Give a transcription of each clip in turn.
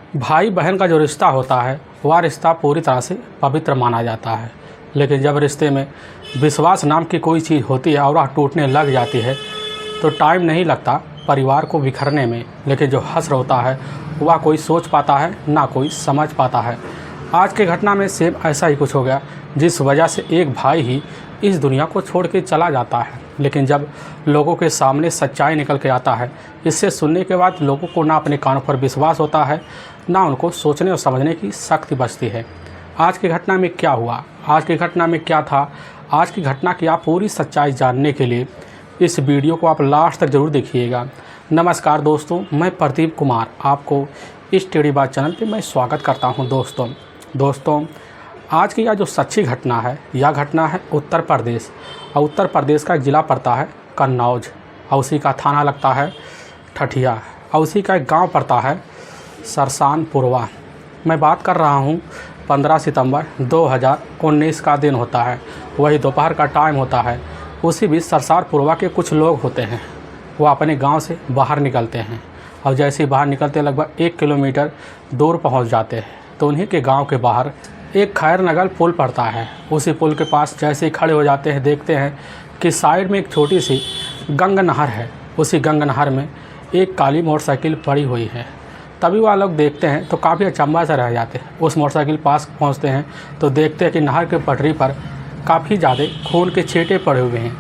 भाई बहन का जो रिश्ता होता है वह रिश्ता पूरी तरह से पवित्र माना जाता है, लेकिन जब रिश्ते में विश्वास नाम की कोई चीज़ होती है और वह टूटने लग जाती है तो टाइम नहीं लगता परिवार को बिखरने में। लेकिन जो हश्र होता है वह कोई सोच पाता है ना कोई समझ पाता है। आज की घटना में सेम ऐसा ही कुछ हो गया, जिस वजह से एक भाई ही इस दुनिया को छोड़ के चला जाता है। लेकिन जब लोगों के सामने सच्चाई निकल के आता है, इससे सुनने के बाद लोगों को ना अपने कानों पर विश्वास होता है, ना उनको सोचने और समझने की शक्ति बचती है। आज की घटना में क्या हुआ, आज की घटना में क्या था, आज की घटना की आप पूरी सच्चाई जानने के लिए इस वीडियो को आप लास्ट तक ज़रूर देखिएगा। नमस्कार दोस्तों, मैं प्रदीप कुमार आपको इस टेढ़ी बात चैनल पे मैं स्वागत करता हूं। दोस्तों आज की यह जो सच्ची घटना है, यह घटना है उत्तर प्रदेश, और उत्तर प्रदेश का एक ज़िला पड़ता है कन्नौज, और उसी का थाना लगता है ठठिया, और उसी का एक गांव पड़ता है सरसानपुरवा। मैं बात कर रहा हूं 15 सितंबर 2019 का दिन होता है, वही दोपहर का टाइम होता है। उसी बीच सरसानपुरवा के कुछ लोग होते हैं, वो अपने गांव से बाहर निकलते हैं, और जैसे ही बाहर निकलते लगभग 1 किलोमीटर दूर पहुंच जाते हैं तो उन्हीं के गांव के बाहर एक खैरनगर पुल पड़ता है। उसी पुल के पास जैसे ही खड़े हो जाते हैं, देखते हैं कि साइड में एक छोटी सी गंगा नहर है। उसी गंगा नहर में एक काली मोटरसाइकिल पड़ी हुई है। तभी वह लोग देखते हैं तो काफ़ी अचंभा से रह जाते हैं। उस मोटरसाइकिल पास पहुंचते हैं तो देखते हैं कि नहर के पटरी पर काफ़ी ज़्यादा खून के छींटे पड़े हुए हैं।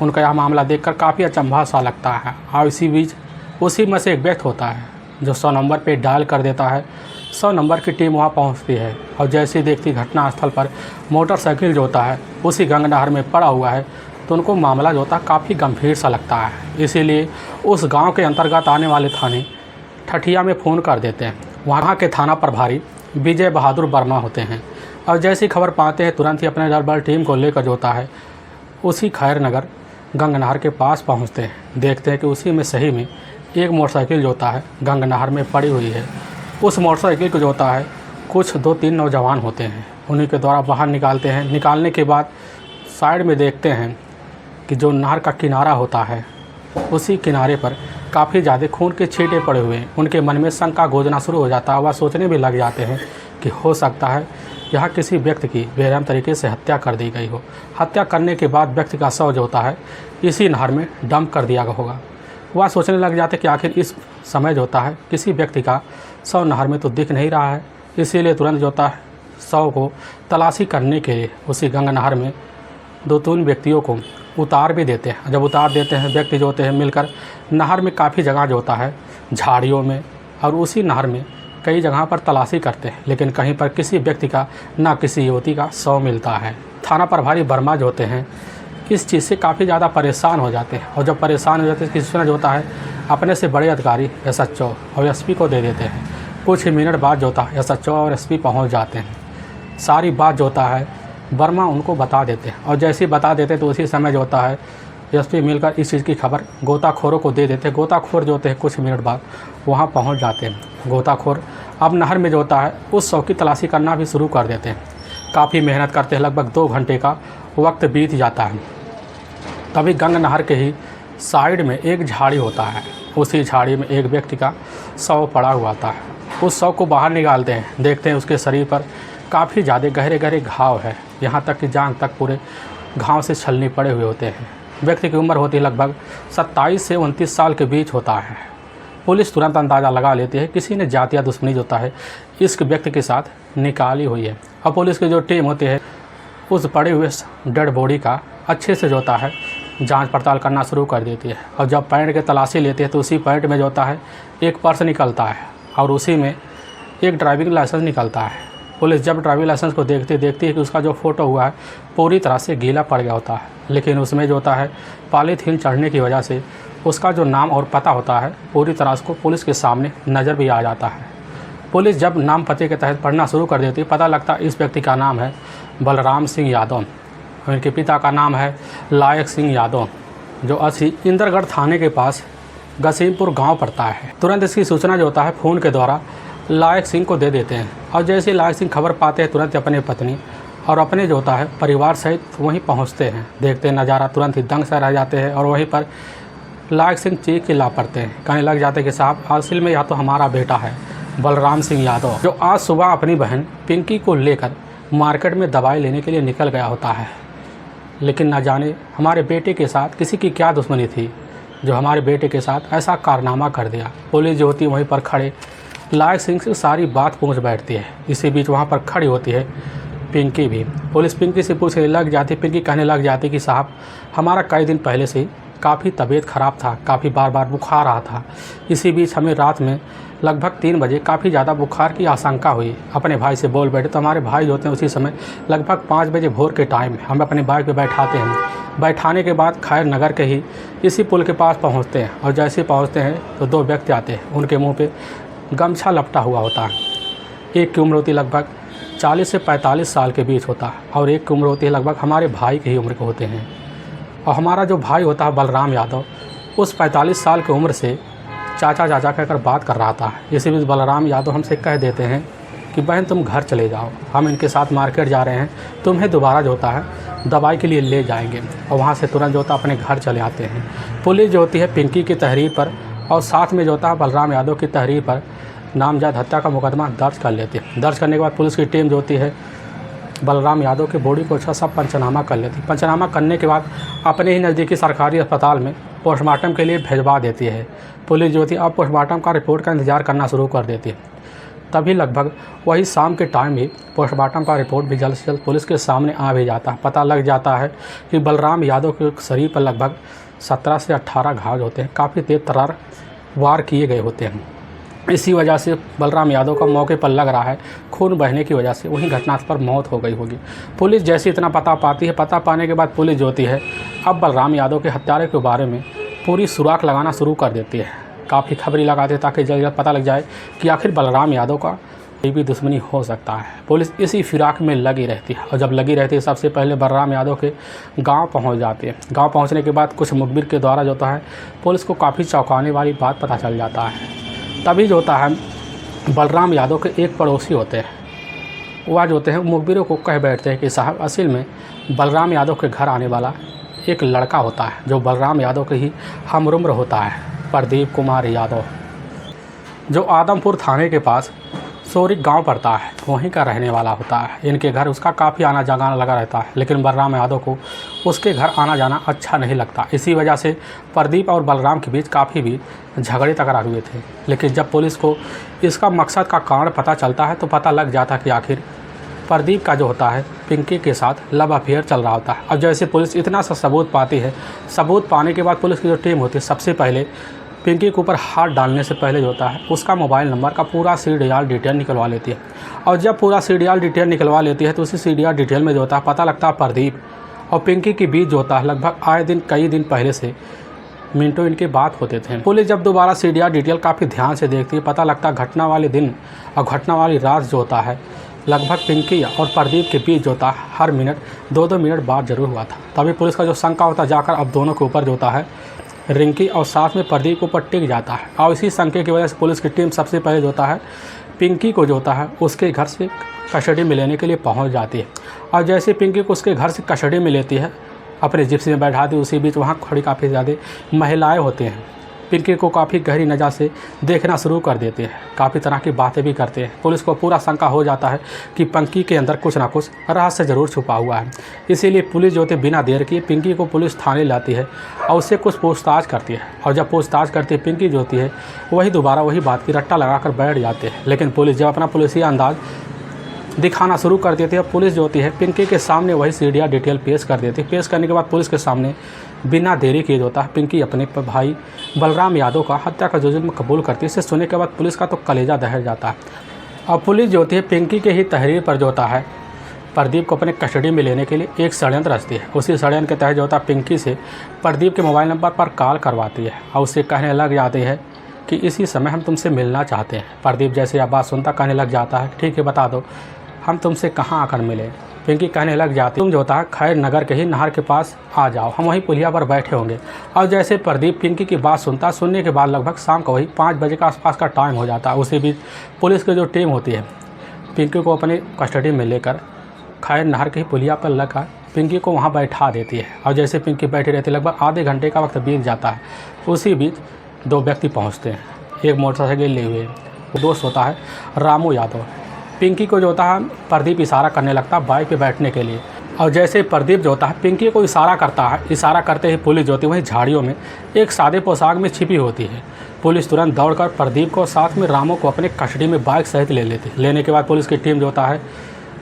उनका यह मामला देखकर काफ़ी अचंभा सा लगता है। और इसी बीच उसी में से एक व्यक्ति होता है जो 100 नंबर पे डायल कर देता है। 100 नंबर की टीम वहाँ पहुँचती है, और जैसे ही देखती घटनास्थल पर मोटरसाइकिल जो होता है उसी गंगा नहर में पड़ा हुआ है, तो उनको मामला जो होता है काफ़ी गंभीर सा लगता है। इसीलिए उस गांव के अंतर्गत आने वाले थाने ठठिया में फ़ोन कर देते हैं। वहाँ के थाना प्रभारी विजय बहादुर वर्मा होते हैं, और जैसी खबर पाते हैं तुरंत ही अपने दलबल टीम को लेकर जो होता है उसी खैरनगर गंगा नहर के पास पहुँचते हैं। देखते हैं कि उसी में सही में एक मोटरसाइकिल जो होता है गंगा नहर में पड़ी हुई है। उस मोटरसाइकिल को जो होता है कुछ 2-3 नौजवान होते हैं, उन्हीं के द्वारा बाहर निकालते हैं। निकालने के बाद साइड में देखते हैं कि जो नहर का किनारा होता है उसी किनारे पर काफ़ी ज़्यादा खून के छींटे पड़े हुए हैं। उनके मन में शंका गोजना शुरू हो जाता है। वह सोचने भी लग जाते हैं कि हो सकता है यहाँ किसी व्यक्ति की बेरहम तरीके से हत्या कर दी गई हो। हत्या करने के बाद व्यक्ति का शव जो होता है इसी नहर में डंप कर दिया होगा। वह सोचने लग जाते कि आखिर इस समय जो होता है किसी व्यक्ति का शव नहर में तो दिख नहीं रहा है। इसीलिए तुरंत जो होता है शव को तलाशी करने के लिए उसी गंगा नहर में 2-3 व्यक्तियों को उतार भी देते हैं। जब उतार देते हैं, व्यक्ति जो होते हैं मिलकर नहर में काफ़ी जगह जो होता है झाड़ियों में और उसी नहर में कई जगह पर तलाशी करते हैं, लेकिन कहीं पर किसी व्यक्ति का ना किसी युवती का शव मिलता है। थाना प्रभारी वर्मा जो होते हैं इस चीज़ से काफ़ी ज़्यादा परेशान हो जाते हैं, और जब परेशान हो जाते हैं किसी जो होता है अपने से बड़े अधिकारी SHO और SP को दे देते हैं। कुछ ही मिनट बाद जो होता है SHO और SP पहुंच जाते हैं। सारी बात जो होता है वर्मा उनको बता देते हैं, और जैसे ही बता देते हैं तो उसी समय जो होता है SP मिलकर इस चीज़ की खबर गोताखोरों को दे देते हैं। गोताखोर जो होते हैं कुछ मिनट बाद वहाँ पहुँच जाते हैं। गोताखोर अब नहर में जो होता है उस शव की तलाशी करना भी शुरू कर देते हैं। काफ़ी मेहनत करते हैं, लगभग 2 घंटे का वक्त बीत जाता है। तभी गंगा नहर के ही साइड में एक झाड़ी होता है। उसी झाड़ी में एक व्यक्ति का शव पड़ा हुआ था। उस शव को बाहर निकालते हैं, देखते हैं उसके शरीर पर काफ़ी ज़्यादा गहरे गहरे घाव है, यहाँ तक कि जांघ तक पूरे घाव से छलनी पड़े हुए होते हैं। व्यक्ति की उम्र होती है लगभग 27 से 29 साल के बीच होता है। पुलिस तुरंत अंदाज़ा लगा लेती है किसी ने जातिया दुश्मनी जो होता है इस व्यक्ति के साथ निकाली हुई है। और पुलिस की जो टीम होती है उस पड़े हुए डेड बॉडी का अच्छे से जो होता है जांच पड़ताल करना शुरू कर देती है। और जब पैंट के तलाशी लेते हैं तो उसी पैंट में जो होता है एक पर्स निकलता है, और उसी में एक ड्राइविंग लाइसेंस निकलता है। पुलिस जब ड्राइविंग लाइसेंस को देखती है कि उसका जो फ़ोटो हुआ है पूरी तरह से गीला पड़ गया होता है, लेकिन उसमें जो होता है पॉलीथीन चढ़ने की वजह से उसका जो नाम और पता होता है पूरी तरह से पुलिस के सामने नज़र भी आ जाता है। पुलिस जब नाम पते के तहत पढ़ना शुरू कर देती है, पता लगता है इस व्यक्ति का नाम है बलराम सिंह यादव, उनके पिता का नाम है लायक सिंह यादव, जो असी इंद्रगढ़ थाने के पास गसीमपुर गांव पड़ता है। तुरंत इसकी सूचना जो होता है फ़ोन के द्वारा लायक सिंह को दे देते हैं, और जैसे ही लायक सिंह खबर पाते हैं तुरंत अपने पत्नी और अपने जो होता है परिवार सहित वहीं पहुंचते हैं। देखते हैं नज़ारा तुरंत ही दंग से रह जाते हैं, और वहीं पर लायक सिंह चीख चिल्ला पड़ते हैं, कहने लग जाते हैं कि साहब असल में या तो हमारा बेटा है बलराम सिंह यादव, जो आज सुबह अपनी बहन पिंकी को लेकर मार्केट में दवाई लेने के लिए निकल गया होता है। लेकिन न जाने हमारे बेटे के साथ किसी की क्या दुश्मनी थी जो हमारे बेटे के साथ ऐसा कारनामा कर दिया। पुलिस जो होती है वहीं पर खड़े लायक सिंह से सारी बात पूछ बैठती है। इसी बीच वहाँ पर खड़ी होती है पिंकी भी। पुलिस पिंकी से पूछने लग जाती, पिंकी कहने लग जाती कि साहब हमारा कई दिन पहले से काफ़ी तबीयत ख़राब था, काफ़ी बार बार बुखार आ था। इसी बीच हमें रात में लगभग 3 बजे काफ़ी ज़्यादा बुखार की आशंका हुई। अपने भाई से बोल बैठे तो हमारे भाई होते हैं उसी समय लगभग 5 बजे भोर के टाइम हम अपने बाइक पे बैठाते हैं। बैठाने के बाद खैर नगर के ही इसी पुल के पास पहुंचते हैं और जैसे पहुंचते हैं तो 2 व्यक्ति आते हैं। उनके मुंह पे गमछा लपटा हुआ होता है। एक की उम्र होती है लगभग 40 से 45 साल के बीच होता है और एक की उम्र होती है लगभग हमारे भाई की ही उम्र के होते हैं। और हमारा जो भाई होता है बलराम यादव उस 45 साल की उम्र से चाचा चाचा कहकर बात कर रहा था। इसी बीच बलराम यादव हमसे कह देते हैं कि बहन तुम घर चले जाओ, हम इनके साथ मार्केट जा रहे हैं, तुम्हें दोबारा जो होता है दवाई के लिए ले जाएंगे। और वहाँ से तुरंत जो होता है अपने घर चले आते हैं। पुलिस जो होती है पिंकी की तहरीर पर और साथ में जो होता है बलराम यादव की तहरीर पर नामजद हत्या का मुकदमा दर्ज कर लेती है। दर्ज करने के बाद पुलिस की टीम जो होती है बलराम यादव की बॉडी को अच्छा सा पंचनामा कर लेती है। पंचनामा करने के बाद अपने ही नज़दीकी सरकारी अस्पताल में पोस्टमार्टम के लिए भिजवा देती है। पुलिस जो होती है अब पोस्टमार्टम का रिपोर्ट का इंतज़ार करना शुरू कर देती है। तभी लगभग वही शाम के टाइम में पोस्टमार्टम का रिपोर्ट भी जल्द से जल्द पुलिस के सामने आ भी जाता है। पता लग जाता है कि बलराम यादव के शरीर पर लगभग 17 से 18 घाव होते हैं, काफ़ी तेज तर्रार वार किए गए होते हैं। इसी वजह से बलराम यादव का मौके पर लग रहा है खून बहने की वजह से वहीं घटनास्थल पर मौत हो गई होगी। पुलिस जैसे इतना पता पाती है, पता पाने के बाद पुलिस जो होती है अब बलराम यादव के हत्यारे के बारे में पूरी सुराख लगाना शुरू कर देती है। काफ़ी खबरें लगाते हैं ताकि जल्द पता लग जाए कि आखिर बलराम यादव का भी दुश्मनी हो सकता है। पुलिस इसी फिराक में लगी रहती है और जब लगी रहती है सबसे पहले बलराम यादव के गांव पहुंच जाती है। गांव पहुंचने के बाद कुछ मुखबिर के द्वारा जो होता है पुलिस को काफ़ी चौंकाने वाली बात पता चल जाता है। तभी जो होता है बलराम यादव के एक पड़ोसी होते हैं, वह जो होते हैं मुखबिरों को कह बैठते हैं कि साहब असल में बलराम यादव के घर आने वाला एक लड़का होता है जो बलराम यादव के ही हमउम्र होता है, प्रदीप कुमार यादव, जो आदमपुर थाने के पास सोरी गांव पड़ता है, वहीं का रहने वाला होता है। इनके घर उसका काफ़ी आना जाना लगा रहता है, लेकिन बलराम यादव को उसके घर आना जाना अच्छा नहीं लगता। इसी वजह से प्रदीप और बलराम के बीच काफ़ी भी झगड़े तकरार हुए थे। लेकिन जब पुलिस को इसका मकसद का कारण पता चलता है तो पता लग जाता कि आखिर प्रदीप का जो होता है पिंकी के साथ लव अफेयर चल रहा होता है। अब जैसे पुलिस इतना सा सबूत पाती है, सबूत पाने के बाद पुलिस की जो टीम होती है सबसे पहले पिंकी के ऊपर हाथ डालने से पहले जो होता है उसका मोबाइल नंबर का पूरा CDR डिटेल निकलवा लेती है। और जब पूरा CDR डिटेल निकलवा लेती है तो उसी CDR डिटेल में जो होता है पता लगता है प्रदीप और पिंकी के बीच जो होता है लगभग आए दिन कई दिन पहले से मिनटों इनके बात होते थे। पुलिस जब दोबारा CDR डिटेल काफ़ी ध्यान से देखती है, पता लगता है घटना वाले दिन और घटना वाली रात जो होता है लगभग पिंकी और प्रदीप के बीच जो होता है हर मिनट 2-2 मिनट बाद जरूर हुआ था। तभी पुलिस का जो शंका होता है जाकर अब दोनों के ऊपर जो होता है रिंकी और साथ में प्रदीप के ऊपर टिक जाता है। और इसी शंके की वजह से पुलिस की टीम सबसे पहले जो होता है पिंकी को जो होता है उसके घर से कस्टडी में लेने के लिए पहुंच जाती है। और जैसे पिंकी को उसके घर से कस्टडी में लेती है, अपने जिप्सी में बैठाती, उसी बीच वहाँ खड़ी काफ़ी ज़्यादा महिलाएं होते हैं। पिंकी को काफ़ी गहरी नज़र से देखना शुरू कर देते हैं, काफ़ी तरह की बातें भी करते हैं। पुलिस को पूरा शंका हो जाता है कि पिंकी के अंदर कुछ ना कुछ रहस्य ज़रूर छुपा हुआ है। इसीलिए पुलिस जो होती है बिना देर किए पिंकी को पुलिस थाने लाती है और उससे कुछ पूछताछ करती है। और जब पूछताछ करती है पिंकी जो होती है वही दोबारा वही बात की रट्टा लगा कर बैठ जाते हैं। लेकिन पुलिस जब अपना पुलिसी अंदाज़ दिखाना शुरू कर देती है, पुलिस जो होती है पिंकी के सामने वही CDR डिटेल पेश कर देती है। पेश करने के बाद पुलिस के सामने बिना देरी किए होता है पिंकी अपने भाई बलराम यादव का हत्या का जुर्म कबूल करती है। इसे सुनने के बाद पुलिस का तो कलेजा दहल जाता है। और पुलिस जो होती है पिंकी के ही तहरीर पर जो होता है प्रदीप को अपने कस्टडी में लेने के लिए एक षड्यंत्र रचती है। उसी षड्यंत्र के तहत जो होता है पिंकी से प्रदीप के मोबाइल नंबर पर कॉल करवाती है और उससे कहने लग जाती है कि इसी समय हम तुमसे मिलना चाहते हैं। प्रदीप जैसे यह बात सुनता कहने लग जाता है ठीक है बता दो हम तुमसे कहाँ आकर मिले। पिंकी कहने लग जाती तुम जो होता है खैर नगर के ही नहर के पास आ जाओ, हम वहीं पुलिया पर बैठे होंगे। और जैसे प्रदीप पिंकी की बात सुनता, सुनने के बाद लगभग शाम को वही 5 बजे के आसपास का टाइम हो जाता है। उसी बीच पुलिस की जो टीम होती है पिंकी को अपनी कस्टडी में लेकर खैर नहर के ही पुलिया पर लगा पिंकी को वहाँ बैठा देती है। और जैसे पिंकी बैठी रहती लगभग आधे घंटे का वक्त बीत जाता है। उसी बीच 2 व्यक्ति पहुँचते हैं, एक मोटरसाइकिल लिए हुए दोस्त होता है रामू यादव। पिंकी को जो होता है प्रदीप इशारा करने लगता है बाइक पे बैठने के लिए, और जैसे प्रदीप जो होता है पिंकी को इशारा करता है, इशारा करते ही पुलिस जो होती है वहीं झाड़ियों में एक सादे पोशाक में छिपी होती है। पुलिस तुरंत दौड़कर प्रदीप को साथ में रामू को अपने कस्टडी में बाइक सहित ले लेती। लेने के बाद पुलिस की टीम जो होता है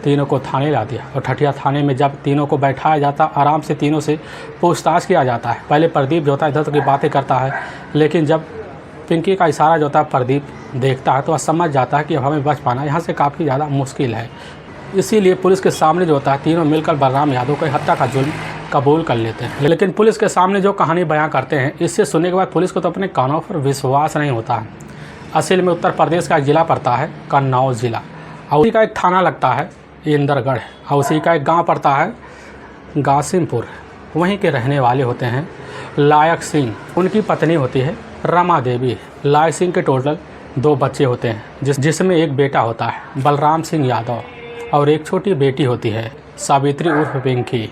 तीनों को थाने ला दिया, और ठठिया थाने में जब तीनों को बैठाया जाता, आराम से तीनों से पूछताछ किया जाता है। पहले प्रदीप जो होता है इधर की बातें करता है, लेकिन जब पिंकी का इशारा जो होता है प्रदीप देखता है तो वह समझ जाता है कि अब हमें बच पाना यहाँ से काफ़ी ज़्यादा मुश्किल है। इसीलिए पुलिस के सामने जो होता है तीनों मिलकर बलराम यादव को हत्या का जुर्म कबूल कर लेते हैं। लेकिन पुलिस के सामने जो कहानी बयां करते हैं, इससे सुनने के बाद पुलिस को तो अपने कानों पर विश्वास नहीं होता है। असल में उत्तर प्रदेश का एक ज़िला पड़ता है कन्नौज ज़िला, और उसी का एक थाना लगता है इंदरगढ़, और उसी का एक गाँव पड़ता है गासिमपुर। वहीं के रहने वाले होते हैं लायक सिंह, उनकी पत्नी होती है रमा देवी। लायक सिंह के टोटल 2 बच्चे होते हैं, जिसमें एक बेटा होता है बलराम सिंह यादव और एक छोटी बेटी होती है सावित्री उर्फ पिंकी।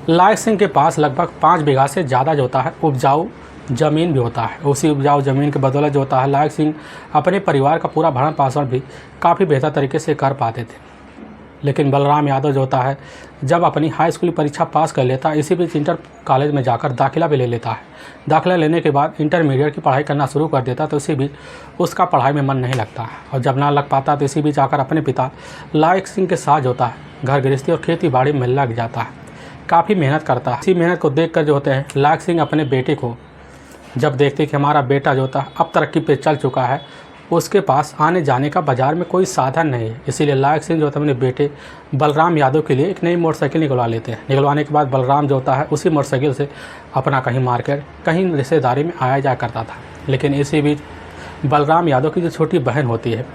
लायक सिंह के पास लगभग 5 बीघा से ज़्यादा जो होता है उपजाऊ ज़मीन भी होता है। उसी उपजाऊ ज़मीन के बदौलत जो होता है लायक सिंह अपने परिवार का पूरा भरण पोषण भी काफ़ी बेहतर तरीके से कर पाते थे। लेकिन बलराम यादव जो होता है जब अपनी हाई स्कूल परीक्षा पास कर लेता है, इसी बीच इंटर कॉलेज में जाकर दाखिला भी ले लेता है। दाखिला लेने के बाद इंटरमीडिएट की पढ़ाई करना शुरू कर देता, तो इसी बीच उसका पढ़ाई में मन नहीं लगता, और जब ना लग पाता तो इसी बीच आकर अपने पिता लायक सिंह के साथ होता है घर गृहस्थी और खेती बाड़ी में लग जाता है। काफ़ी मेहनत करता है। इसी मेहनत को देख कर जो होते हैं लायक सिंह अपने बेटे को जब देखते कि हमारा बेटा जो होता है अब तरक्की पे चल चुका है, उसके पास आने जाने का बाज़ार में कोई साधन नहीं है, इसीलिए लायक सिंह जो होता है अपने बेटे बलराम यादव के लिए एक नई मोटरसाइकिल निकलवा लेते हैं। निकलवाने के बाद बलराम जो होता है उसी मोटरसाइकिल से अपना कहीं मार्केट कहीं रिश्तेदारी में आया जा करता था। लेकिन इसी बीच बलराम यादव की जो छोटी बहन होती है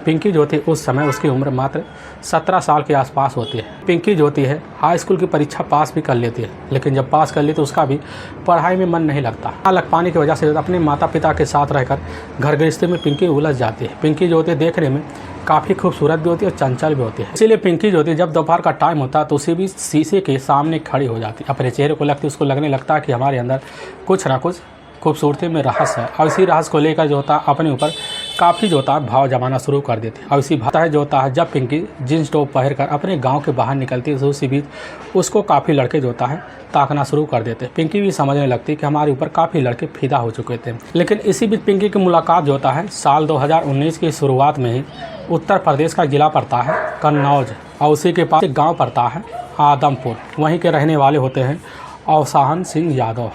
पिंकी जो होती है उस समय उसकी उम्र मात्र 17 साल के आसपास होती है। पिंकी जो होती है हाई स्कूल की परीक्षा पास भी कर लेती है, लेकिन जब पास कर ली तो उसका भी पढ़ाई में मन नहीं लगता। ना लग पाने की वजह से अपने माता पिता के साथ रहकर घर गृहस्थी में पिंकी उलझ जाती है। पिंकी जो होती है देखने में काफ़ी खूबसूरत भी होती है और चंचल भी होती है। इसीलिए पिंकी जो होती है जब दोपहर का टाइम होता है तो उसी भी शीशे के सामने खड़ी हो जाती है। अपने चेहरे को उसको लगने लगता है कि हमारे अंदर कुछ ना कुछ खूबसूरती में रहस्य है, और इसी रहस्य को लेकर जो होता है अपने ऊपर काफ़ी जो होता है भाव जमाना शुरू कर देती है। और इसी भाव जो होता है जब पिंकी जींस टॉप पहन कर अपने गांव के बाहर निकलती है तो उसी बीच उसको काफ़ी लड़के जो होता है ताकना शुरू कर देते हैं। पिंकी भी समझने लगती कि हमारे ऊपर काफ़ी लड़के फिदा हो चुके थे। लेकिन इसी बीच पिंकी की मुलाकात जो होता है साल 2019 की शुरुआत में ही उत्तर प्रदेश का जिला पड़ता है कन्नौज, और उसी के पास एक गाँव पड़ता है आदमपुर। वहीं के रहने वाले होते हैं अवसाहन सिंह यादव।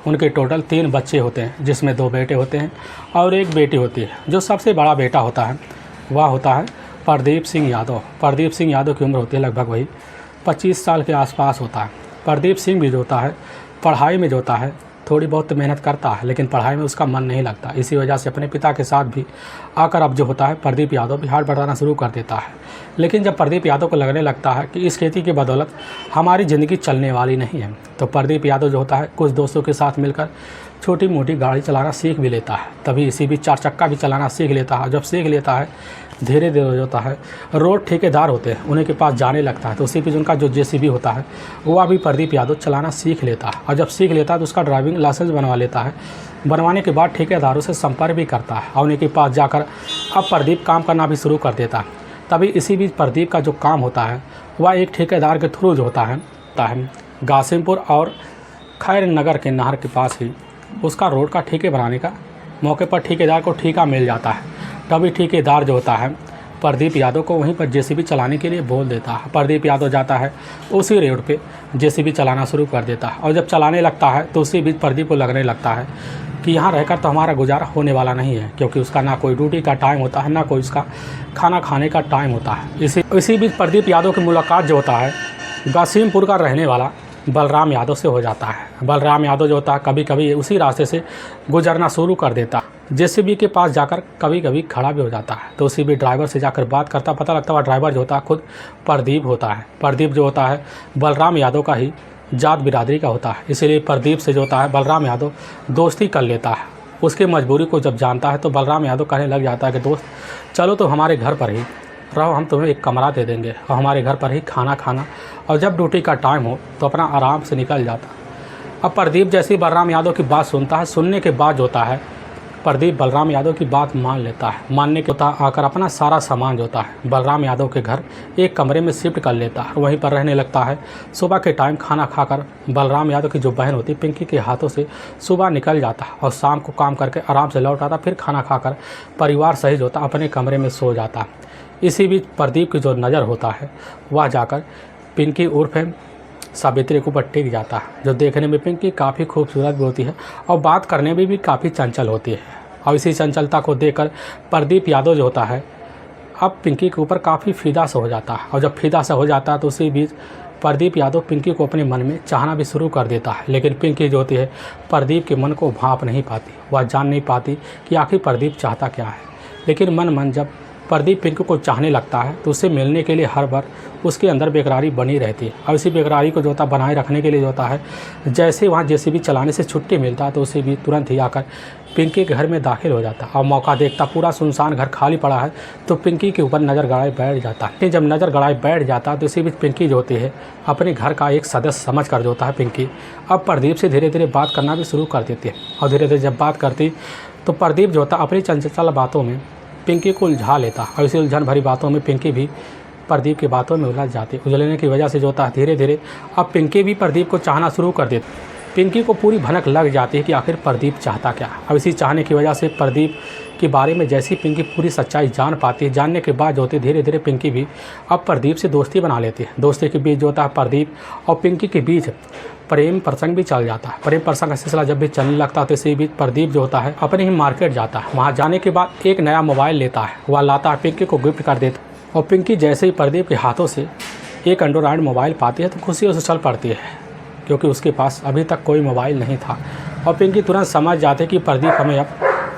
उनके टोटल 3 बच्चे होते हैं, जिसमें 2 बेटे होते हैं और एक बेटी होती है। जो सबसे बड़ा बेटा होता है वह होता है प्रदीप सिंह यादव। प्रदीप सिंह यादव की उम्र होती है लगभग वही 25 साल के आसपास होता है। प्रदीप सिंह भी जो होता है पढ़ाई में जो होता है थोड़ी बहुत मेहनत करता है, लेकिन पढ़ाई में उसका मन नहीं लगता। इसी वजह से अपने पिता के साथ भी आकर अब जो होता है प्रदीप यादव भी हाथ बढ़ाना शुरू कर देता है। लेकिन जब प्रदीप यादव को लगने लगता है कि इस खेती की बदौलत हमारी ज़िंदगी चलने वाली नहीं है, तो प्रदीप यादव जो होता है कुछ दोस्तों के साथ मिलकर छोटी मोटी गाड़ी चलाना सीख भी लेता है। तभी इसी बीच 4 चक्का भी चलाना सीख लेता है। जब सीख लेता है धीरे धीरे जो होता है रोड ठेकेदार होते हैं उन्हीं के पास जाने लगता है, तो उसी बीच उनका जो जेसीबी होता है वह भी प्रदीप यादव चलाना सीख लेता है। और जब सीख लेता है तो उसका ड्राइविंग लाइसेंस बनवा लेता है। बनवाने के बाद ठेकेदारों से संपर्क भी करता है और उन्हीं के पास जाकर अब प्रदीप काम करना भी शुरू कर देता है। तभी इसी बीच प्रदीप का जो काम होता है वह एक ठेकेदार के थ्रू जो होता है गासिमपुर और खैर नगर के नहर के पास ही उसका रोड का ठेके बनाने का मौके पर ठेकेदार को ठेका मिल जाता है। तभी ठेकेदार जो होता है प्रदीप यादव को वहीं पर जेसीबी चलाने के लिए बोल देता है। प्रदीप यादव जाता है उसी रोड पे जेसीबी चलाना शुरू कर देता है, और जब चलाने लगता है तो उसी बीच प्रदीप को लगने लगता है कि यहाँ रहकर तो हमारा गुजारा होने वाला नहीं है, क्योंकि उसका ना कोई ड्यूटी का टाइम होता है ना कोई उसका खाना खाने का टाइम होता है। इसी बीच प्रदीप यादव की मुलाकात जो होता है गासिमपुर का रहने वाला बलराम यादव से हो जाता है। बलराम यादव जो होता है कभी कभी उसी रास्ते से गुजरना शुरू कर देता है। जेसीबी के पास जाकर कभी कभी खड़ा भी हो जाता है, तो उसी भी ड्राइवर से जाकर बात करता, पता लगता है ड्राइवर जो होता है खुद प्रदीप होता है। प्रदीप जो होता है बलराम यादव का ही जात बिरादरी का होता है, इसीलिए प्रदीप से जो होता है बलराम यादव दोस्ती कर लेता है। उसकी मजबूरी को जब जानता है तो बलराम यादव कहने लग जाता है कि दोस्त चलो तो हमारे घर पर ही रहो, हम तुम्हें एक कमरा दे देंगे और हमारे घर पर ही खाना खाना, और जब ड्यूटी का टाइम हो तो अपना आराम से निकल जाता। अब प्रदीप जैसे ही बलराम यादव की बात सुनता है, सुनने के बाद जो होता है प्रदीप बलराम यादव की बात मान लेता है। मानने के होता आकर अपना सारा सामान जो होता है बलराम यादव के घर एक कमरे में शिफ्ट कर लेता है, वहीं पर रहने लगता है। सुबह के टाइम खाना खाकर बलराम यादव की जो बहन होती है पिंकी के हाथों से सुबह निकल जाता है और शाम को काम करके आराम से लौट आता, फिर खाना खाकर परिवार सहित होता अपने कमरे में सो जाता है। इसी बीच प्रदीप की जो नज़र होता है वह जाकर पिंकी उर्फ सावित्री के ऊपर टिक जाता है, जो देखने में पिंकी काफ़ी खूबसूरत भी होती है और बात करने में भी काफ़ी चंचल होती है। और इसी चंचलता को देखकर प्रदीप यादव जो होता है अब पिंकी के ऊपर काफ़ी फ़िदा सा हो जाता है। और जब फ़िदा सा हो जाता है तो उसी बीच प्रदीप यादव पिंकी को अपने मन में चाहना भी शुरू कर देता है। लेकिन पिंकी जो होती है प्रदीप के मन को भांप नहीं पाती, वह जान नहीं पाती कि आखिर प्रदीप चाहता क्या है। लेकिन मन जब प्रदीप पिंकी को चाहने लगता है तो उससे मिलने के लिए हर बार उसके अंदर बेकरारी बनी रहती है। और इसी बेकरारी को जो होता बनाए रखने के लिए जो होता है जैसे वहाँ जेसीबी चलाने से छुट्टी मिलता है तो उसे भी तुरंत ही आकर पिंकी के घर में दाखिल हो जाता है। और मौका देखता पूरा सुनसान घर खाली पड़ा है तो पिंकी के ऊपर नज़र गड़ाए बैठ जाता है। जब नज़र गड़ाए बैठ जाता है तो इसी बीच पिंकी जो होती है अपने घर का एक सदस्य समझ कर जो होता है पिंकी अब प्रदीप से धीरे धीरे बात करना भी शुरू कर देती है। और धीरे धीरे जब बात करती तो प्रदीप जो होता अपनी चंचल बातों में पिंकी को उलझा लेता और इसी उलझन भरी बातों में पिंकी भी प्रदीप की बातों में उलझ जाती। उलझने की वजह से जो होता है धीरे धीरे अब पिंकी भी प्रदीप को चाहना शुरू कर देती। पिंकी को पूरी भनक लग जाती है कि आखिर प्रदीप चाहता क्या। अब इसी चाहने की वजह से प्रदीप के बारे में जैसी पिंकी पूरी सच्चाई जान पाती है, जानने के बाद जो होती है धीरे धीरे पिंकी भी अब प्रदीप से दोस्ती बना लेती है। दोस्ती के बीच जो होता है प्रदीप और पिंकी के बीच प्रेम प्रसंग भी चल जाता है। प्रेम प्रसंग का सिलसिला जब भी चलने लगता है तो इसी बीच प्रदीप जो होता है अपने ही मार्केट जाता है। वहाँ जाने के बाद एक नया मोबाइल लेता है, वह लाता है पिंकी को गिफ्ट कर देता है। और पिंकी जैसे ही प्रदीप के हाथों से एक एंड्रॉयड मोबाइल पाती है तो खुशी से चल पड़ती है, क्योंकि उसके पास अभी तक कोई मोबाइल नहीं था। और पिंकी तुरंत समझ जाते कि प्रदीप हमें अब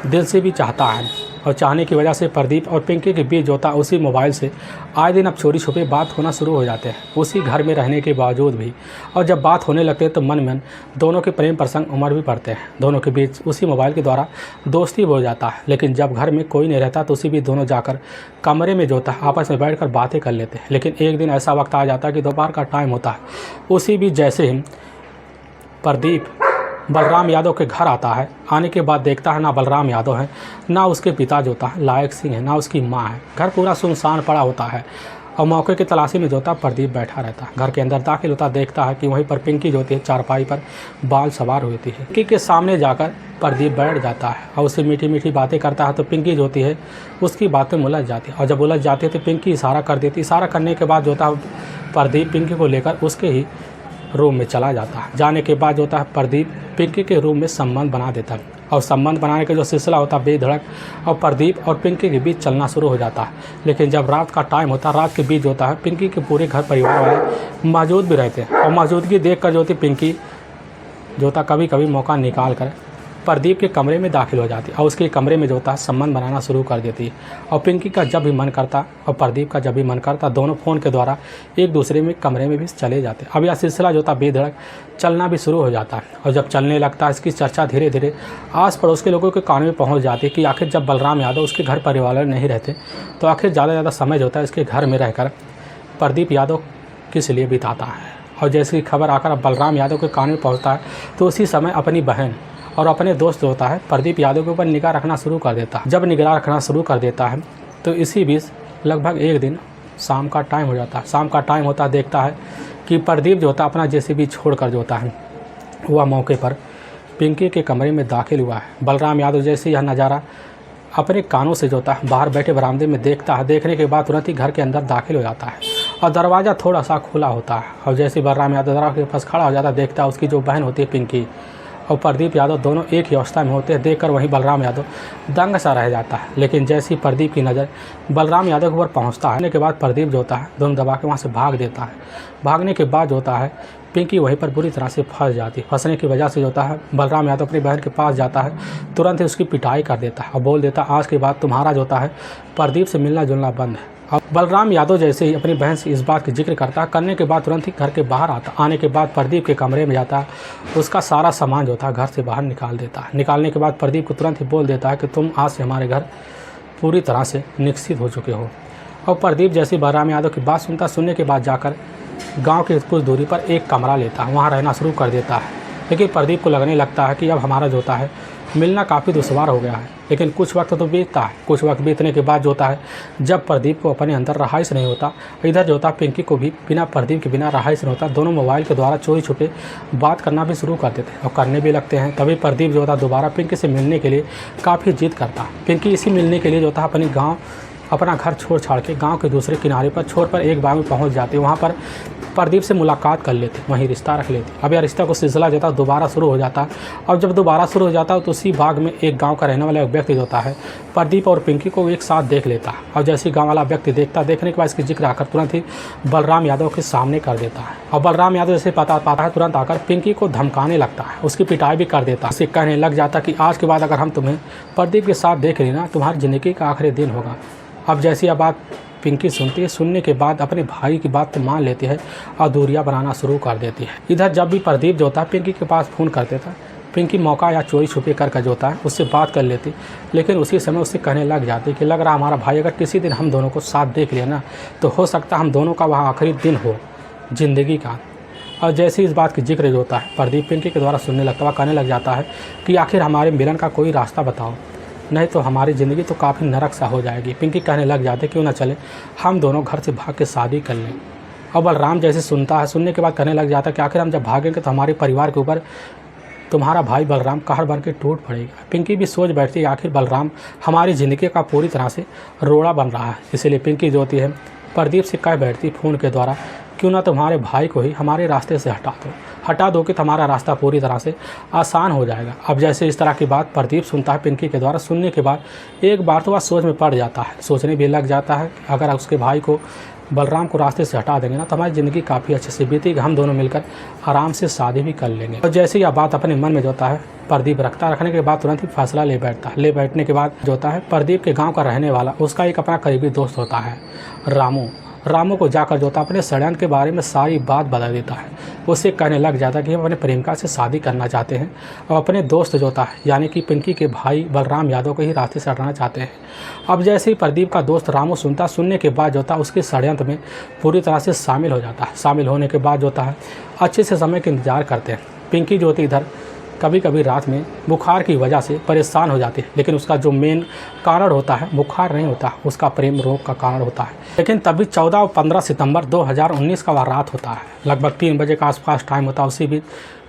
दिल से भी चाहता है। और चाहने की वजह से प्रदीप और पिंकी के बीच जो होता उसी मोबाइल से आए दिन अब चोरी छुपे बात होना शुरू हो जाते हैं, उसी घर में रहने के बावजूद भी। और जब बात होने लगते हैं तो मन दोनों के प्रेम प्रसंग उमड़ भी पड़ते हैं। दोनों के बीच उसी मोबाइल के द्वारा दोस्ती हो जाता है। लेकिन जब घर में कोई नहीं रहता तो उसी बीच दोनों जाकर कमरे में जो होता है आपस में बैठ कर बातें कर लेते हैं। लेकिन एक दिन ऐसा वक्त आ जाता है कि दोपहर का टाइम होता है। उसी बीच जैसे ही प्रदीप बलराम यादव के घर आता है, आने के बाद देखता है ना बलराम यादव है, ना उसके पिता जो होता है लायक सिंह है, ना उसकी माँ है। घर पूरा सुनसान पड़ा होता है और मौके की तलाशी में जो होता प्रदीप बैठा रहता है। घर के अंदर दाखिल होता देखता है कि वहीं पर पिंकी जो होती है चारपाई पर बाल सवार होती है। पिंकी के सामने जाकर प्रदीप बैठ जाता है और उससे मीठी मीठी बातें करता है तो पिंकी जो होती है उसकी बातें उलझ जाती है। और जब उलझ जाती है तो पिंकी इशारा कर देती। इशारा करने के बाद जो होता है प्रदीप पिंकी को लेकर उसके ही रूम में चला जाता है। जाने के बाद जो होता है प्रदीप पिंकी के रूम में संबंध बना देता है। और संबंध बनाने का जो सिलसिला होता है बेधड़क और प्रदीप और पिंकी के बीच चलना शुरू हो जाता है। लेकिन जब रात का टाइम होता है, रात के बीच होता है पिंकी के पूरे घर परिवार वाले मौजूद भी रहते हैं। और मौजूदगी देख कर जो होती पिंकी जो होता कभी कभी मौका निकाल कर प्रदीप के कमरे में दाखिल हो जाती है और उसके कमरे में जो होता है संबंध बनाना शुरू कर देती है। और पिंकी का जब भी मन करता और प्रदीप का जब भी मन करता दोनों फ़ोन के द्वारा एक दूसरे में कमरे में भी चले जाते। अब यह सिलसिला जो होता बेधड़क चलना भी शुरू हो जाता है। और जब चलने लगता है इसकी चर्चा धीरे धीरे आस पड़ोस के लोगों के कान में पहुँच जाती है कि आखिर जब बलराम यादव उसके घर परिवार नहीं रहते तो आखिर ज़्यादा ज़्यादा समय जो होता है इसके घर में रहकर प्रदीप यादव किस लिए बिताता है। और जैसे ही खबर आकर अब बलराम यादव के कान में पहुँचता है तो उसी समय अपनी बहन और अपने दोस्त जो होता है प्रदीप यादव के ऊपर निगाह रखना शुरू कर देता है। जब निगाह रखना शुरू कर देता है तो इसी बीच लगभग एक दिन शाम का टाइम हो जाता है। शाम का टाइम होता है देखता है कि प्रदीप जो होता है अपना जेसीबी छोड़कर जो होता है वह मौके पर पिंकी के कमरे में दाखिल हुआ है। बलराम यादव जैसे यह नज़ारा अपने कानों से जो होता है बाहर बैठे बरामदे में देखता है। देखने के बाद तुरंत ही घर के अंदर दाखिल हो जाता है और दरवाज़ा थोड़ा सा खुला होता है। और जैसे बलराम यादव दरवाजे के पास खड़ा हो जाता है देखता है उसकी जो बहन होती है पिंकी और प्रदीप यादव दोनों एक ही अवस्था में होते हैं। देखकर वहीं बलराम यादव दंग सा रह जाता है। लेकिन जैसे ही प्रदीप की नज़र बलराम यादव के ऊपर पहुंचता है, के बाद प्रदीप जो होता है दोनों दबा के वहाँ से भाग देता है। भागने के बाद जो होता है पिंकी वहीं पर बुरी तरह से फंस जाती है। फंसने की वजह से जो होता है बलराम यादव अपनी बहन के पास जाता है, तुरंत ही उसकी पिटाई कर देता है और बोल देता है आज के बाद तुम्हारा जो होता है प्रदीप से मिलना जुलना बंद है। अब बलराम यादव जैसे ही अपनी बहन से इस बात की जिक्र करता है, करने के बाद तुरंत ही घर के बाहर आता। आने के बाद प्रदीप के कमरे में जाता है, उसका सारा सामान जो था घर से बाहर निकाल देता है। निकालने के बाद प्रदीप को तुरंत ही बोल देता है कि तुम आज से हमारे घर पूरी तरह से निश्चित हो चुके हो। और प्रदीप जैसे बलराम यादव की बात सुनता, सुनने के बाद जाकर गाँव के कुछ दूरी पर एक कमरा लेता है, वहाँ रहना शुरू कर देता है। लेकिन प्रदीप को लगने लगता है कि अब हमारा जो होता है मिलना काफ़ी दुश्वार हो गया है। लेकिन कुछ वक्त तो बीतता है। कुछ वक्त बीतने के बाद जो होता है, जब प्रदीप को अपने अंदर रहाइश नहीं होता, इधर जो होता पिंकी को भी बिना प्रदीप के बिना रहाइश नहीं होता। दोनों मोबाइल के द्वारा चोरी छुपे बात करना भी शुरू कर देते हैं और करने भी लगते हैं। तभी प्रदीप जो होता दोबारा पिंकी से मिलने के लिए काफ़ी जिद करता है। पिंकी इसी मिलने के लिए जो होता है अपना घर छोड़ छाड़ के गांव के दूसरे किनारे पर छोड़ पर एक बार में पहुंच जाती है। वहां पर प्रदीप से मुलाकात कर लेती, वहीं रिश्ता रख लेती। अब यह रिश्ता को सिलसिला जो था दोबारा शुरू हो जाता है। और जब दोबारा शुरू हो जाता है तो उसी बाग में एक गांव का रहने वाला एक व्यक्ति होता है प्रदीप और पिंकी को एक साथ देख लेता है। और जैसे गाँव वाला व्यक्ति देखने के बाद इसकी जिक्र आकर तुरंत ही बलराम यादव के सामने कर देता है। और बलराम यादव जैसे पता पाता है तुरंत आकर पिंकी को धमकाने लगता है, उसकी पिटाई भी कर देता है। उसे कहने लग जाता कि आज के बाद अगर हम तुम्हें प्रदीप के साथ देख लेना तुम्हारी ज़िंदगी का आखिरी दिन होगा। अब जैसी यह बात पिंकी सुनती है, सुनने के बाद अपने भाई की बात तो मान लेती है और दूरियां बनाना शुरू कर देती है। इधर जब भी प्रदीप जो होता है पिंकी के पास फ़ोन कर देता, पिंकी मौका या चोरी छुपे कर जो होता है उससे बात कर लेती। लेकिन उसी समय उससे कहने लग जाती कि लग रहा हमारा भाई अगर किसी दिन हम दोनों को साथ देख लिया ना तो हो सकता हम दोनों का वह आखिरी दिन हो ज़िंदगी का। और जैसे इस बात की जिक्र जो होता है प्रदीप पिंकी के द्वारा सुनने लगता है, कहने लग जाता है कि आखिर हमारे मिलन का कोई रास्ता बताओ, नहीं तो हमारी ज़िंदगी तो काफ़ी नरक सा हो जाएगी। पिंकी कहने लग जाते क्यों ना चले हम दोनों घर से भाग के शादी कर लें। और बलराम जैसे सुनता है, सुनने के बाद कहने लग जाता है कि आखिर हम जब भागेंगे तो हमारे परिवार के ऊपर तुम्हारा भाई बलराम कहर बन के टूट पड़ेगा। पिंकी भी सोच बैठती है आखिर बलराम हमारी ज़िंदगी का पूरी तरह से रोड़ा बन रहा है। इसीलिए पिंकी जो होती है प्रदीप से कह बैठती फ़ोन के द्वारा क्यों ना तुम्हारे भाई को ही हमारे रास्ते से हटा दो कि तुम्हारा रास्ता पूरी तरह से आसान हो जाएगा। अब जैसे इस तरह की बात प्रदीप सुनता है पिंकी के द्वारा, सुनने के बाद एक बार तो वह सोच में पड़ जाता है, सोचने भी लग जाता है अगर उसके भाई को बलराम को रास्ते से हटा देंगे ना तो हमारी ज़िंदगी काफ़ी अच्छे से बीतेगी, हम दोनों मिलकर आराम से शादी भी कर लेंगे। और जैसे यह बात अपने मन में जो होता है प्रदीप रखने के बाद तुरंत ही फैसला ले बैठता है। ले बैठने के बाद जो होता है प्रदीप के गाँव का रहने वाला उसका एक अपना करीबी दोस्त होता है रामू को जाकर जो होता है अपने षड्यंत्र के बारे में सारी बात बता देता है। उससे कहने लग जाता है कि हम अपने प्रेमिका से शादी करना चाहते हैं और अपने दोस्त जो होता है यानी कि पिंकी के भाई बलराम यादव को ही रास्ते से हटाना चाहते हैं। अब जैसे ही प्रदीप का दोस्त रामू सुनने के बाद जो होता है उसके षड्यंत्र में पूरी तरह से शामिल हो जाता है। शामिल होने के बाद जो होता है अच्छे से समय का इंतजार करते हैं। पिंकी जो होती इधर कभी कभी रात में बुखार की वजह से परेशान हो जाती है, लेकिन उसका जो मेन कारण होता है बुखार नहीं होता, उसका प्रेम रोग का कारण होता है। लेकिन तभी 14 और 15 सितंबर 2019 का वह रात होता है, लगभग 3 बजे का आसपास टाइम होता है। उसी बीच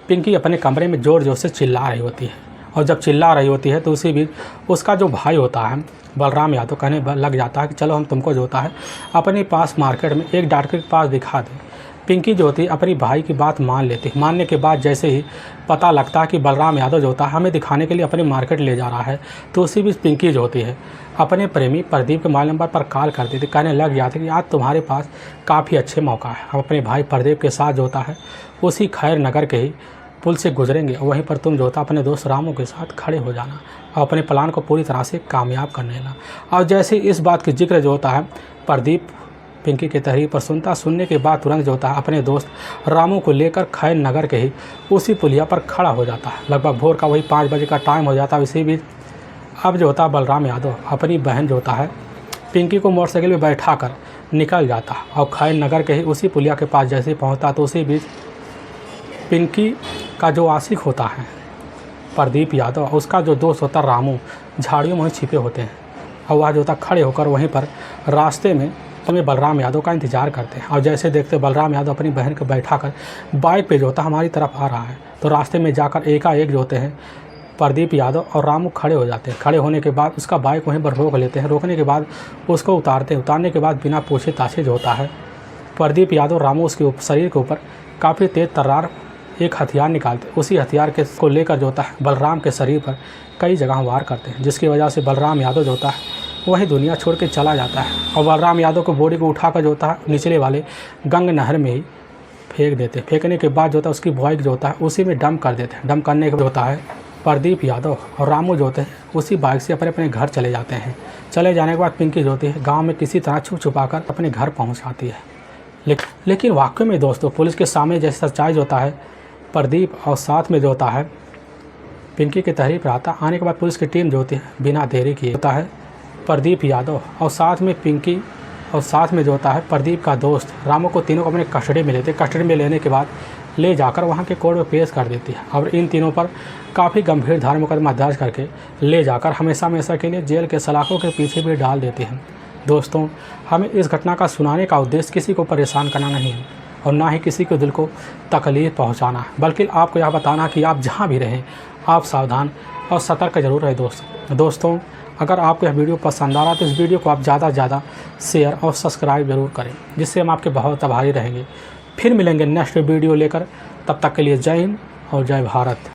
पिंकी अपने कमरे में ज़ोर ज़ोर से चिल्ला रही होती है और जब चिल्ला रही होती है तो उसी बीच उसका जो भाई होता है बलराम यादव कहने लग जाता है कि चलो हम तुमको जो होता है अपने पास मार्केट में एक डॉक्टर के पास दिखा दें। पिंकी जो होती है अपनी भाई की बात मान लेती है। मानने के बाद जैसे ही पता लगता है कि बलराम यादव जो होता है हमें दिखाने के लिए अपने मार्केट ले जा रहा है तो उसी बीच पिंकी जो होती है अपने प्रेमी प्रदीप के मोबाइल नंबर पर कॉल करती थी। कहने लग जाती कि आज तुम्हारे पास काफ़ी अच्छे मौका है, हम अपने भाई प्रदीप के साथ जो होता है उसी खैर नगर के ही पुल से गुजरेंगे, वहीं पर तुम जो होता अपने दोस्त रामू के साथ खड़े हो जाना और अपने प्लान को पूरी तरह से कामयाब कर लेना। और जैसे इस बात की जिक्र जो होता है प्रदीप पिंकी के तहरीर पर सुनने के बाद तुरंत जो होता है अपने दोस्त रामू को लेकर खैर नगर के ही उसी पुलिया पर खड़ा हो जाता है। लगभग भोर का वही 5 बजे का टाइम हो जाता है। इसी बीच अब जो होता है बलराम यादव अपनी बहन जो होता है पिंकी को मोटरसाइकिल में बैठा कर निकल जाता है और खैर नगर के ही उसी पुलिया के पास जैसे ही पहुँचता तो उसी बीच पिंकी का जो आशिक होता है प्रदीप यादव, उसका जो दोस्त होता है रामू झाड़ियों में छिपे होते हैं और वह जो होता खड़े होकर वहीं पर रास्ते में बलराम यादव का इंतजार करते हैं। और जैसे देखते बलराम यादव अपनी बहन को बैठाकर बाइक पे जो होता हमारी तरफ आ रहा है तो रास्ते में जाकर एकाएक जो होते हैं प्रदीप यादव और रामू खड़े हो जाते हैं। खड़े होने के बाद उसका बाइक वहीं पर रोक लेते हैं। रोकने के बाद उसको उतारने के बाद बिना पूछे ताछे जो होता है प्रदीप यादव रामू उसके शरीर के ऊपर काफ़ी तेज़ तर्रार एक हथियार निकालते हैं। उसी हथियार को लेकर जो होता है बलराम के शरीर पर कई जगह वार करते हैं, जिसकी वजह से बलराम यादव जो होता है वही दुनिया छोड़ के चला जाता है। और बलराम यादव को बॉडी को उठाकर जो होता है निचले वाले गंग नहर में ही फेंक देते हैं। फेंकने के बाद जो होता है उसकी बाइक जो होता है उसी में डंप कर देते हैं। डंप करने के जो होता है प्रदीप यादव और रामू जो होते हैं उसी बाइक से अपने घर चले जाते हैं। चले जाने के बाद पिंकी जो होती है गाँव में किसी तरह छुपा कर अपने घर पहुँच आती है। लेकिन वाकई में दोस्तों पुलिस के सामने जैसे सच्चाई जो होता है प्रदीप और साथ में जो होता है पिंकी की तहरीर पर आता। आने के बाद पुलिस की टीम जो होती है बिना देरी किए होता है प्रदीप यादव और साथ में पिंकी और साथ में जो होता है प्रदीप का दोस्त रामू को तीनों को अपने कस्टडी में लेते। कस्टडी में लेने के बाद ले जाकर वहाँ के कोर्ट में पेश कर देती है और इन तीनों पर काफ़ी गंभीर धारा मुकदमा दर्ज करके ले जाकर हमेशा हमेशा के लिए जेल के सलाखों के पीछे भी डाल देती हैं। दोस्तों, हमें इस घटना का सुनाने का उद्देश्य किसी को परेशान करना नहीं है और ना ही किसी के दिल को तकलीफ पहुंचाना है, बल्कि आपको यह बताना कि आप जहां भी रहें आप सावधान और सतर्क जरूर रहें। दोस्तों, अगर आपको यह वीडियो पसंद आ रहा है तो इस वीडियो को आप ज़्यादा से ज़्यादा शेयर और सब्सक्राइब जरूर करें, जिससे हम आपके बहुत आभारी रहेंगे। फिर मिलेंगे नेक्स्ट वीडियो लेकर, तब तक के लिए जय हिंद और जय भारत।